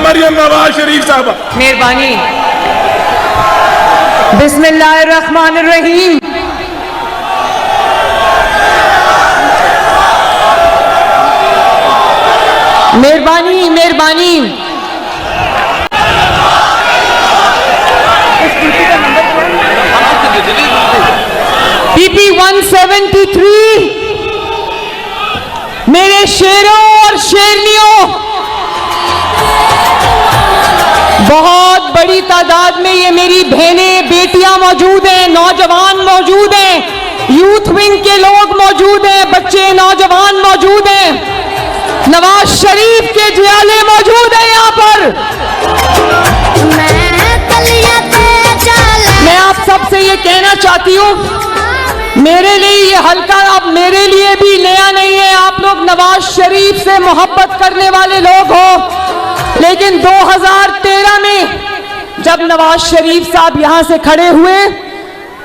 मरियम नवाज शरीफ साहब। मेहरबानी। बिस्मिल्लाहिर्रहमानिर्रहीम। मेहरबानी मेहरबानी। PP 173 मेरे शेरों और शेरनियों, बहुत बड़ी तादाद में ये मेरी बहनें बेटियां मौजूद हैं, नौजवान मौजूद हैं, यूथ विंग के लोग मौजूद हैं, बच्चे नौजवान मौजूद हैं, नवाज शरीफ के जियाले मौजूद हैं यहाँ पर। मैं आप सबसे ये कहना चाहती हूँ, मेरे लिए ये हल्का अब मेरे लिए भी नया नहीं है। आप लोग नवाज शरीफ से मोहब्बत करने वाले लोग हो, लेकिन 2013 में जब नवाज शरीफ साहब यहां से खड़े हुए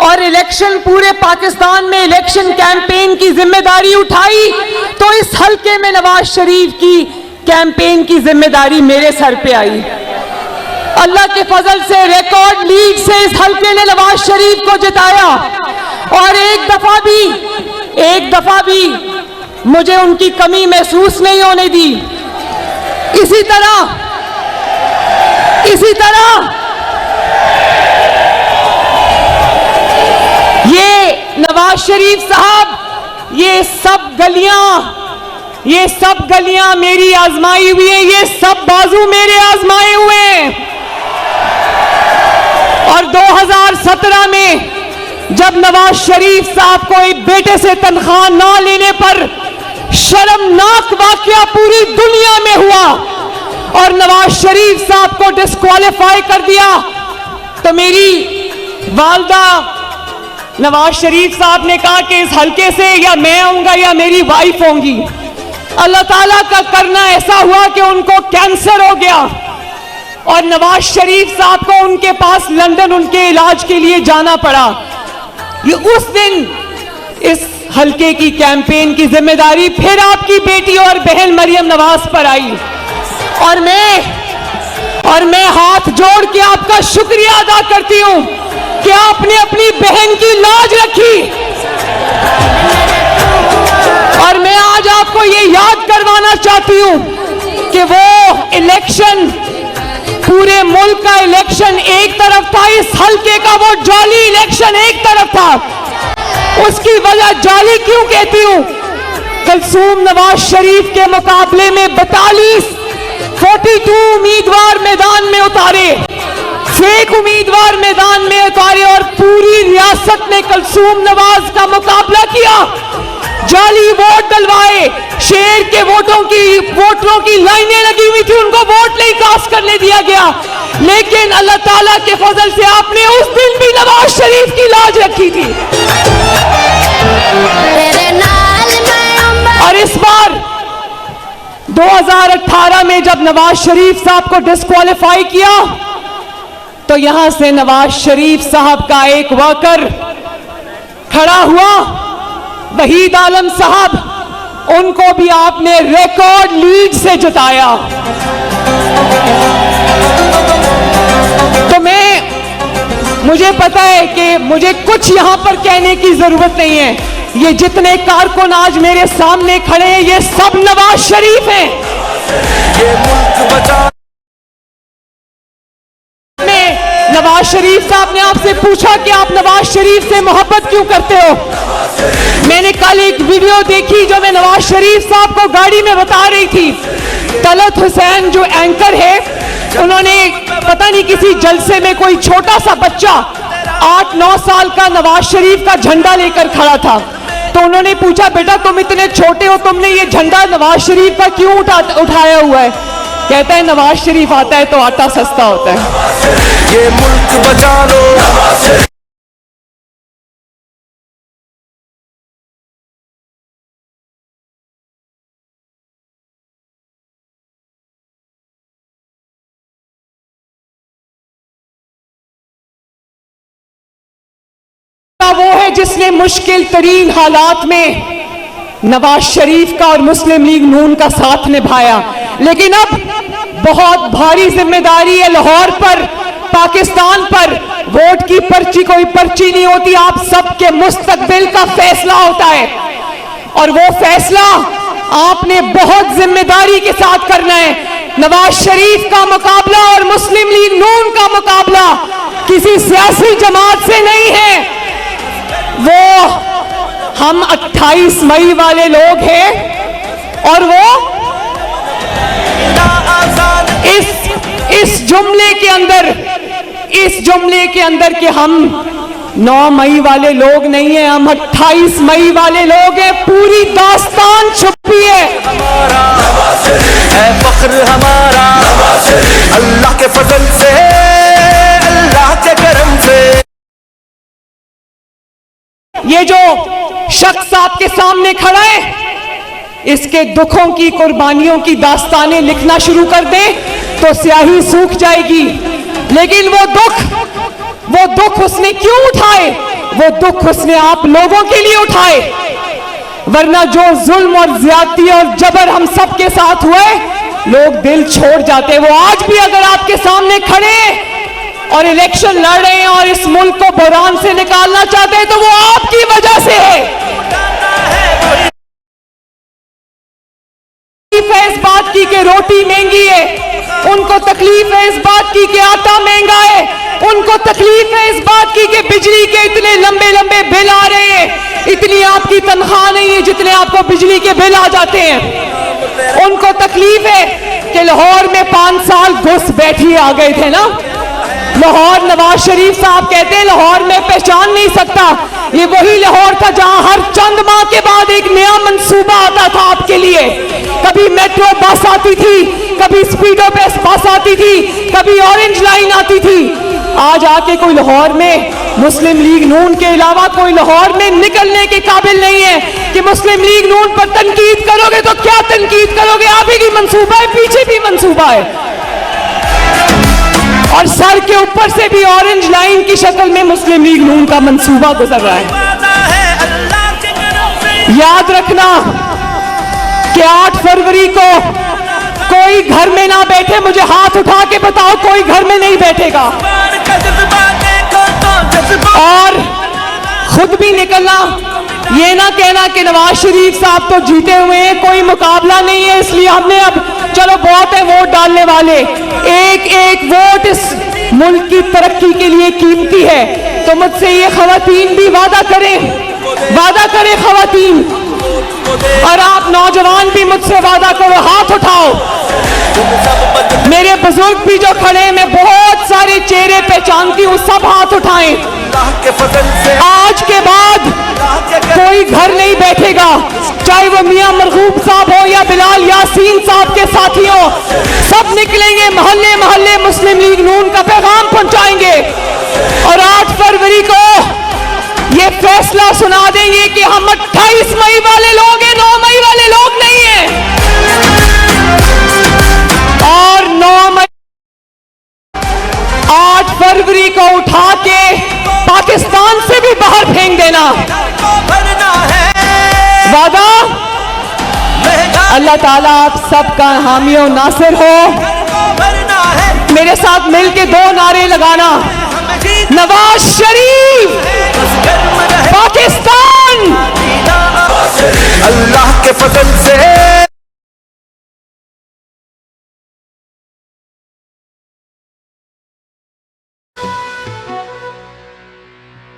और इलेक्शन, पूरे पाकिस्तान में इलेक्शन कैंपेन की जिम्मेदारी उठाई, तो इस हल्के में नवाज शरीफ की कैंपेन की जिम्मेदारी मेरे सर पे आई। अल्लाह के फजल से रिकॉर्ड लीड से इस हल्के ने नवाज शरीफ को जिताया, और एक दफा भी मुझे उनकी कमी महसूस नहीं होने दी। इसी तरह ये नवाज शरीफ साहब, ये सब गलियां मेरी आजमाई हुई है, ये सब बाजू मेरे आजमाए हुए हैं। और 2017 में जब नवाज शरीफ साहब को एक बेटे से तनख्वाह ना लेने पर शर्मनाक वाकया पूरी दुनिया में हुआ और नवाज शरीफ साहब को डिस्क्वालीफाई कर दिया, तो मेरी वालदा नवाज शरीफ साहब ने कहा कि इस हल्के से या मैं आऊंगा या मेरी वाइफ होंगी। अल्लाह ताला का करना ऐसा हुआ कि उनको कैंसर हो गया और नवाज शरीफ साहब को उनके पास लंदन उनके इलाज के लिए जाना पड़ा। ये उस दिन इस हल्के की कैंपेन की जिम्मेदारी फिर आपकी बेटी और बहन मरियम नवाज पर आई, और मैं हाथ जोड़ के आपका शुक्रिया अदा करती हूं कि आपने अपनी बहन की लाज रखी। और मैं आज आपको ये याद करवाना चाहती हूं कि वो इलेक्शन, पूरे मुल्क का इलेक्शन एक तरफ था, इस हल्के का वो जाली इलेक्शन एक तरफ था। उसकी वजह जाली क्यों कहती हूं? कलसूम नवाज शरीफ के मुकाबले में 42 उम्मीदवार मैदान में उतारे, फेक उम्मीदवार मैदान में उतारे, और पूरी रियासत ने कलसूम नवाज का मुकाबला किया। जाली वोट डलवाए, शेर के वोटरों की लाइनें लगी हुई थी, उनको वोट नहीं कास्ट करने दिया गया। लेकिन अल्लाह ताला के फजल से आपने उस दिन भी नवाज शरीफ की लाज रखी थी। और इस बार 2018 में जब नवाज शरीफ साहब को डिस्क्वालीफाई किया, तो यहां से नवाज शरीफ साहब का एक वर्कर खड़ा हुआ, वहीद आलम साहब, उनको भी आपने रिकॉर्ड लीड से जिताया। तो मुझे पता है कि मुझे कुछ यहां पर कहने की जरूरत नहीं है, ये जितने कारकुन आज मेरे सामने खड़े हैं ये सब नवाज शरीफ हैं। नवाज शरीफ साहब ने आपसे पूछा कि आप नवाज शरीफ से मोहब्बत क्यों करते हो। मैंने कल एक वीडियो देखी जो मैं नवाज शरीफ साहब को गाड़ी में बता रही थी। तलत हुसैन जो एंकर है, उन्होंने पता नहीं किसी जलसे में कोई छोटा सा बच्चा 8-9 साल का नवाज शरीफ का झंडा लेकर खड़ा था, तो उन्होंने पूछा बेटा तुम इतने छोटे हो, तुमने ये झंडा नवाज शरीफ का क्यों उठाया हुआ है। कहता है नवाज शरीफ आता है तो आटा सस्ता होता है। ये मुल्क बचा लो। वो है जिसने मुश्किल तरीन हालात में नवाज शरीफ का और मुस्लिम लीग नून का साथ निभाया। लेकिन अब बहुत भारी जिम्मेदारी है लाहौर पर, पाकिस्तान पर। वोट की पर्ची कोई पर्ची नहीं होती, आप सबके मुस्तकबिल का फैसला होता है और वो फैसला आपने बहुत जिम्मेदारी के साथ करना है। नवाज शरीफ का मुकाबला और मुस्लिम लीग नून का मुकाबला किसी सियासी जमात से नहीं है, वो हम 28 मई वाले लोग हैं और वो इस जुमले के अंदर कि हम 9 मई वाले लोग नहीं हैं, हम 28 मई वाले लोग हैं। पूरी दास्तान छुपी है। फख्र हमारा अल्लाह के फजल से, अल्लाह के करम से। ये जो शख्स आपके सामने खड़ा है, इसके दुखों की, कुर्बानियों की दास्तानें लिखना शुरू कर दे तो स्याही सूख जाएगी। लेकिन वो दुख उसने क्यों उठाए? वो दुख उसने आप लोगों के लिए उठाए, वरना जो जुल्म और ज्यादती और जबर हम सब के साथ हुए, लोग दिल छोड़ जाते। वो आज भी अगर आपके सामने खड़े और इलेक्शन लड़ रहे हैं और इस मुल्क को बहरान से निकालना चाहते हैं, तो वो आपकी वजह से है। इस बात की कि रोटी महंगी है, उनको तकलीफ है इस बात की कि आटा महंगा है, उनको तकलीफ है इस बात की कि बिजली के इतने लंबे लंबे बिल आ रहे हैं। इतनी आपकी तनख्वाह नहीं है जितने आपको बिजली के बिल आ जाते हैं। उनको तकलीफ है कि लाहौर में 5 साल घुस बैठिए आ गए थे ना। लाहौर, नवाज शरीफ साहब कहते हैं लाहौर में पहचान नहीं सकता। ये वही लाहौर था जहां हर चंद माह के बाद एक नया मंसूबा आता था आपके लिए। कभी मेट्रो बस आती थी, कभी स्पीडो बस आती थी, कभी ऑरेंज लाइन आती थी। आज आके कोई लाहौर में मुस्लिम लीग नून के अलावा कोई लाहौर में निकलने के काबिल नहीं है कि मुस्लिम लीग नून पर तनकीद करोगे तो क्या तनकीद करोगे? आप ही की मंसूबा है, पीछे भी मंसूबा है और सर के ऊपर से भी ऑरेंज लाइन की शक्ल में मुस्लिम लीग नून का मंसूबा गुजर रहा है। याद रखना कि 8 फरवरी को कोई घर में ना बैठे। मुझे हाथ उठा के बताओ, कोई घर में नहीं बैठेगा। और खुद भी निकलना, ये ना कहना कि नवाज शरीफ साहब तो जीते हुए हैं, कोई मुकाबला नहीं है इसलिए हमने अब चलो बहुत है वोट डालने वाले। एक एक वोट इस मुल्क की तरक्की के लिए कीमती है। तो मुझसे ये खवातीन भी वादा करें खवातीन, और आप नौजवान भी मुझसे वादा करो, हाथ उठाओ। मेरे बुजुर्ग भी जो खड़े हैं, मैं बहुत सारे चेहरे पहचानती हूँ, सब हाथ उठाएं। आज के बाद कोई घर नहीं बैठेगा, चाहे वो मियां मरगूब साहब हो या बिलाल यासीन साहब के साथी हो, सब निकलेंगे मोहल्ले मोहल्ले, मुस्लिम लीग नून का पैगाम पहुंचाएंगे और 8 फरवरी को ये फैसला सुना देंगे कि हम 28 मई वाले लोग हैं, 9 मई वाले लोग नहीं हैं। और 8 फरवरी को उठा के पाकिस्तान से भी बाहर फेंक देना। वादा? अल्लाह ताला आप सबका हामी और नासिर हो। मेरे साथ मिलके 2 नारे लगाना, नवाज शरीफ पाकिस्तान। अल्लाह के फजल से